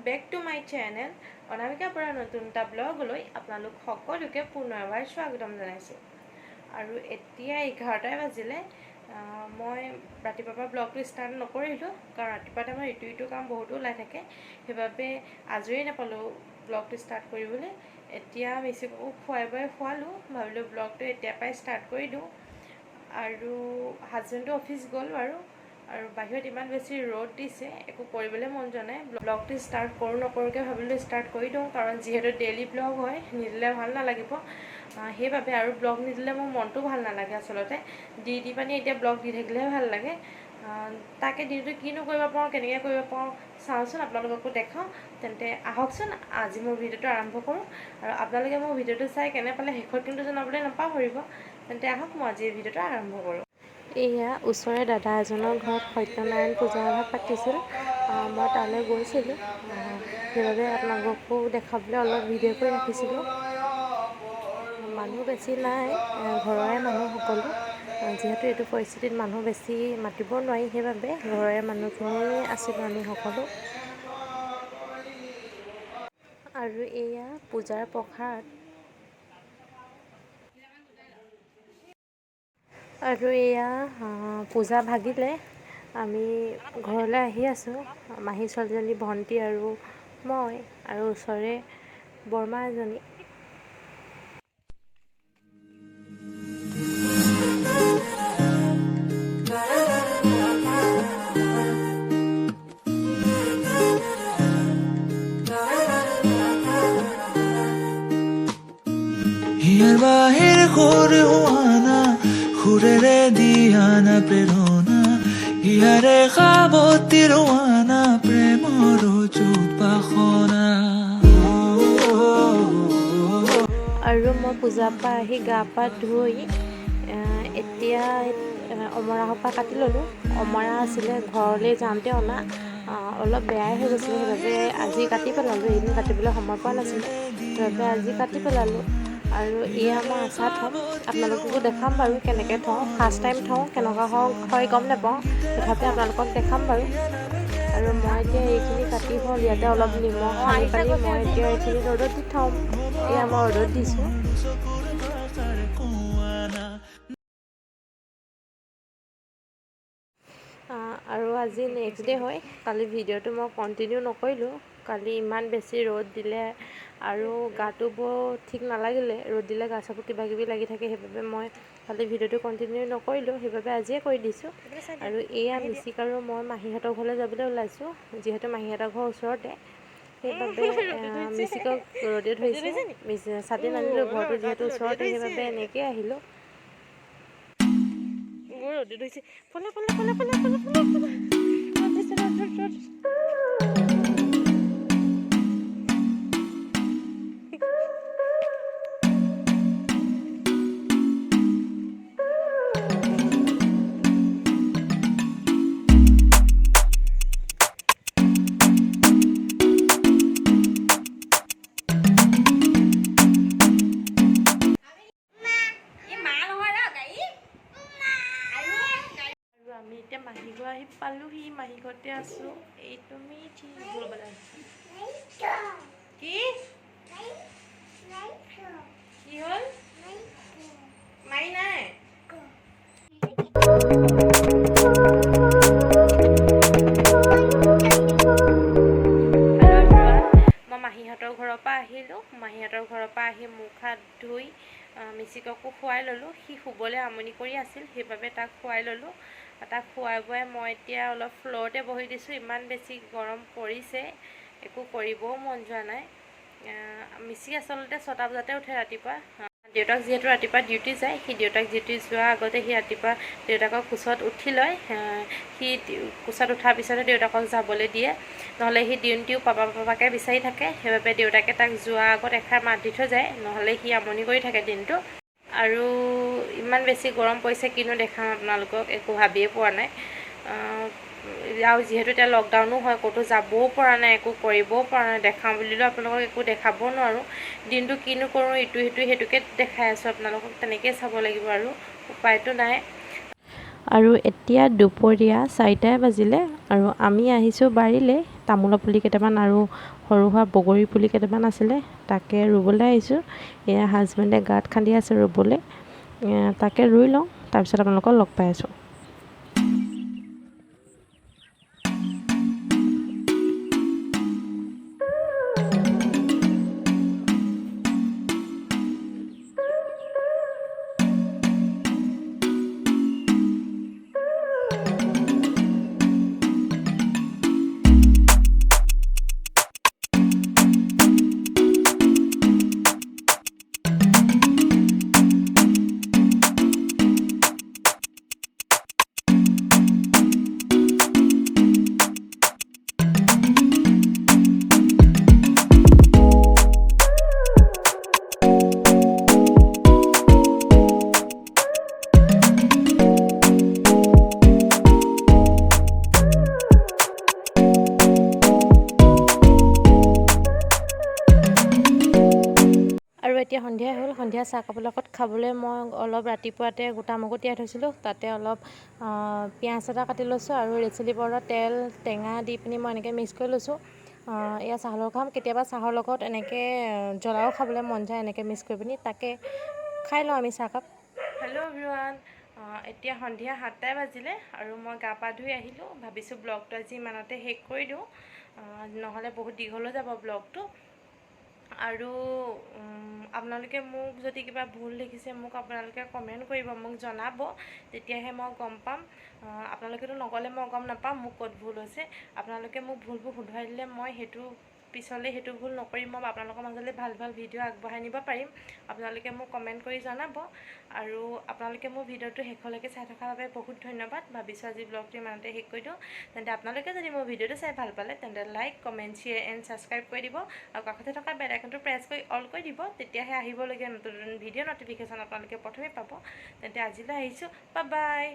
Back to my channel Anamika পৰা নতুন এটা ব্লগলৈ আপোনালোক সকলোকে পুনৰবাৰ স্বাগতম জনাইছোঁ। আৰু এতিয়া 11টাই বাজিলে। মই ৰাতিপুৱাৰ পৰা ব্লগটো ষ্টাৰ্ট নকৰিলোঁ, কাৰণ ৰাতিপুৱা টাইমত ইটো কাম বহুতো ওলাই থাকে, সেইবাবে আজৰি নাপালোঁ ব্লগটো ষ্টাৰ্ট কৰিবলৈ। এতিয়া মিচিকো খুৱাই বোৱাই খোৱালোঁ, ভাবিলোঁ ব্লগটো এতিয়াৰ পৰাই ষ্টাৰ্ট কৰি দিওঁ। আৰু হাজবেণ্ডটো অফিচ গ'ল বাৰু, আৰু বাহিৰত ইমান বেছি ৰ'দ দিছে, একো কৰিবলৈ মন যোৱা নাই। ব্লগটো ষ্টাৰ্ট কৰোঁ নকৰোঁকৈ ভাবিলোঁ ষ্টাৰ্ট কৰি দিওঁ, কাৰণ যিহেতু ডেইলি ব্লগ হয়, নিদিলে ভাল নালাগিব। সেইবাবে আৰু ব্লগ নিদিলে মোৰ মনটো ভাল নালাগে আচলতে। দি পানি এতিয়া ব্লগ দি থাকিলেহে ভাল লাগে। তাকে দিনটো কিনো কৰিব পাৰোঁ, কেনেকৈ কৰিব পাৰোঁ চাওঁচোন, আপোনালোককো দেখাওঁ। তেন্তে আহকচোন আজি মোৰ ভিডিঅ'টো আৰম্ভ কৰোঁ। আৰু আপোনালোকে মোৰ ভিডিঅ'টো চাই কেনে পালে শেষত কিন্তু জনাবলৈ নাপাহৰিব। তেন্তে আহক মই আজি ভিডিঅ'টো আৰম্ভ কৰোঁ। এয়া ওচৰৰে দাদা এজনৰ ঘৰত সত্যনাৰায়ণ পূজা এভাগ পাতিছিল। মই তালৈ গৈছিলোঁ, সেইবাবে আপোনালোককো দেখাবলৈ অলপ ভিডিঅ' কৰি ৰাখিছিলোঁ। মানুহ বেছি নাই, ঘৰৰে মানুহ সকলো। যিহেতু এইটো পৰিস্থিতিত মানুহ বেছি মাতিব নোৱাৰি, সেইবাবে ঘৰৰে মানুহখিনি আছিলোঁ আমি সকলো। আৰু এয়া পূজাৰ প্ৰসাদ। আৰু এয়া পূজা ভাগিলে আমি ঘৰলৈ আহি আছোঁ। মাহী ছোৱালীজনী, ভণ্টি আৰু মই, আৰু ওচৰৰে বৰমা এজনী। হিয়াৰ বাহিৰ সুৰ হোৱানা, সুৰেৰে দিয়ানা প্ৰেৰণা, হিয়াৰে সাৱতী ৰোৱানা, প্ৰেমৰ উপাসনা। আৰু মই পূজাৰ পৰা আহি গা পা ধুই এতিয়া অমৰা সোপা কাটি ল'লোঁ। অমৰা আছিলে ঘৰলৈ যাওঁতে অনা, অলপ বেয়াই হৈ গৈছিলে, সেইবাবে আজি কাটি পেলালোঁ। এদিন কাটিবলৈ সময় পোৱা নাছিলোঁ, সেইবাবে আজি কাটি পেলালোঁ। আৰু এয়া মই আচাৰ থওঁ, আপোনালোককো দেখাম বাৰু কেনেকৈ থওঁ। ফাৰ্ষ্ট টাইম থওঁ, কেনেকুৱা হয় গম নাপাওঁ, তথাপি আপোনালোকক দেখাম বাৰু। আৰু মই এতিয়া এইখিনি কাটি হ'ল, ইয়াতে অলপ নিমখ সানি পানি মই এতিয়া এইখিনি ৰ'দত দি থওঁ। এয়া মই ৰ'দত দিছোঁ। আৰু আজি নেক্সট ডে' হয়। কালি ভিডিঅ'টো মই কণ্টিনিউ নকৰিলোঁ, কালি ইমান বেছি ৰ'দ দিলে আৰু গাটো বৰ ঠিক নালাগিলে। ৰ'দ দিলে গা চাবোৰ কিবা কিবি লাগি থাকে, সেইবাবে মই কালি ভিডিঅ'টো কণ্টিনিউ নকৰিলোঁ, সেইবাবে আজিয়ে কৰি দিছোঁ। আৰু এয়া মিচিক আৰু মই মাহীহঁতৰ ঘৰলৈ যাবলৈ ওলাইছোঁ, যিহেতু মাহীহঁতৰ ঘৰ ওচৰতে, সেইবাবে মিচিকক ৰ'দে ধৰিছে। ছাতি নানিলোঁ, ঘৰটো যিহেতু ওচৰতে, সেইবাবে এনেকৈ আহিলোঁ। ৰ'দে ধৰিছে, পলা পলা পলা পলা পলা পলা পলা। আমি এতিয়া মাহী ঘৰ আহি পালোহি, মাহী ঘৰতে আছোঁ। এই তুমি কি কি হ'ল? মাৰি নাই। মই মাহীহঁতৰ ঘৰৰ পৰা আহিলোঁ। মাহীহঁতৰ ঘৰৰ পৰা আহি মুখ হাত ধুই মিচিককো খুৱাই ল'লোঁ। সি শুবলৈ আমনি কৰি আছিল, সেইবাবে তাক খুৱাই ল'লোঁ। তাক খুৱাই বোৱাই মই এতিয়া অলপ ফ্ল'ৰতে বহি দিছোঁ। ইমান বেছি গৰম পৰিছে, একো কৰিবও মন যোৱা নাই। মিচিক আচলতে 6টা বজাতে উঠে ৰাতিপুৱা। দেউতাক যিহেতু ৰাতিপুৱা ডিউটি যায়, সি দেউতাক ডিউটি যোৱাৰ আগতে সি ৰাতিপুৱা দেউতাকক কোচত উঠি লয়। সি কোচত উঠাৰ পিছতে দেউতাকক যাবলৈ দিয়ে, নহ'লে সি দিনটিও পাপাকে বিচাৰি থাকে। সেইবাবে দেউতাকে তাক যোৱাৰ আগত এষাৰ মাত দি থৈ যায়, নহ'লে সি আমনি কৰি থাকে দিনটো। আৰু ইমান বেছি গৰম পৰিছে, কিনো দেখাম আপোনালোকক, একো ভাবিয়ে পোৱা নাই। আৰু যিহেতু এতিয়া লকডাউনো হয়, ক'তো যাবও পৰা নাই, একো কৰিবও পৰা নাই। দেখাওঁ বুলিলেও আপোনালোকক একো দেখাবও নোৱাৰোঁ। দিনটো কিনো কৰোঁ, ইটো সিটো সেইটোকে দেখাই আছোঁ আপোনালোকক, তেনেকেই চাব লাগিব আৰু উপায়তো নাই। আৰু এতিয়া দুপৰীয়া 4টাই বাজিলে, আৰু আমি আহিছোঁ বাৰীলৈ। তামোলৰ পুলি কেইটামান আৰু সৰু সুৰা বগৰী পুলি কেইটামান আছিলে, তাকে ৰুবলৈ আহিছোঁ। এয়া হাজবেণ্ডে গাঁত খান্দি আছে ৰুবলৈ, তাকে ৰুই লওঁ, তাৰপিছত আপোনালোকক লগ পাই আছোঁ। আৰু এতিয়া সন্ধিয়া হ'ল, সন্ধিয়া চাহকাপৰ লগত খাবলৈ মই অলপ ৰাতিপুৱাতে গোটা মগু তিয়াই থৈছিলোঁ, তাতে অলপ পিঁয়াজ এটা কাটি লৈছোঁ আৰু ৰেড চিলি পাউডাৰ, তেল, টেঙা দি পিনি মই এনেকৈ মিক্স কৰি লৈছোঁ। এয়া চাহৰ লগত খাম। কেতিয়াবা চাহৰ লগত এনেকৈ জ্বলাও খাবলৈ মন যায়, এনেকৈ মিক্স কৰি পিনি, তাকে খাই লওঁ আমি চাহকাপ। হেল্ল' এভৰিৱান, এতিয়া সন্ধিয়া 7টাই বাজিলে আৰু মই গা পা ধুই আহিলোঁ। ভাবিছোঁ ব্লগটো আজি ইমানতে শেষ কৰি দিওঁ, নহ'লে বহুত দীঘল হৈ যাব ব্লগটো। আৰু আপোনালোকে মোক যদি কিবা ভুল দেখিছে মোক আপোনালোকে কমেণ্ট কৰিব, মোক জনাব, তেতিয়াহে মই গম পাম। আপোনালোকেতো নক'লে মই গম নাপাম মোক ক'ত ভুল হৈছে। আপোনালোকে মোক ভুলবোৰ শুধৰাই দিলে মই পিছলৈ সেইটো ভুল নকৰিম, মই আপোনালোকৰ মাজলৈ ভাল ভাল ভিডিঅ' আগবঢ়াই নিব পাৰিম। আপোনালোকে মোক কমেণ্ট কৰি জনাব। আৰু আপোনালোকে মোৰ ভিডিঅ'টো শেষলৈকে চাই থকাৰ বাবে বহুত ধন্যবাদ। ভাবিছোঁ আজি ব্লগটো ইমানতে শেষ কৰি দিওঁ। তেন্তে আপোনালোকে যদি মোৰ ভিডিঅ'টো চাই ভাল পালে তেন্তে like, comment, share and subscribe কৰি দিব আৰু কাষতে থকা বেল আইকনটো প্ৰেছ কৰি অল কৰি দিব, তেতিয়াহে আহিবলগীয়া নতুন ভিডিঅ' ন'টিফিকেশ্যন আপোনালোকে প্ৰথমে পাব। তেন্তে আজিলৈ আহিছোঁ, বাই বাই।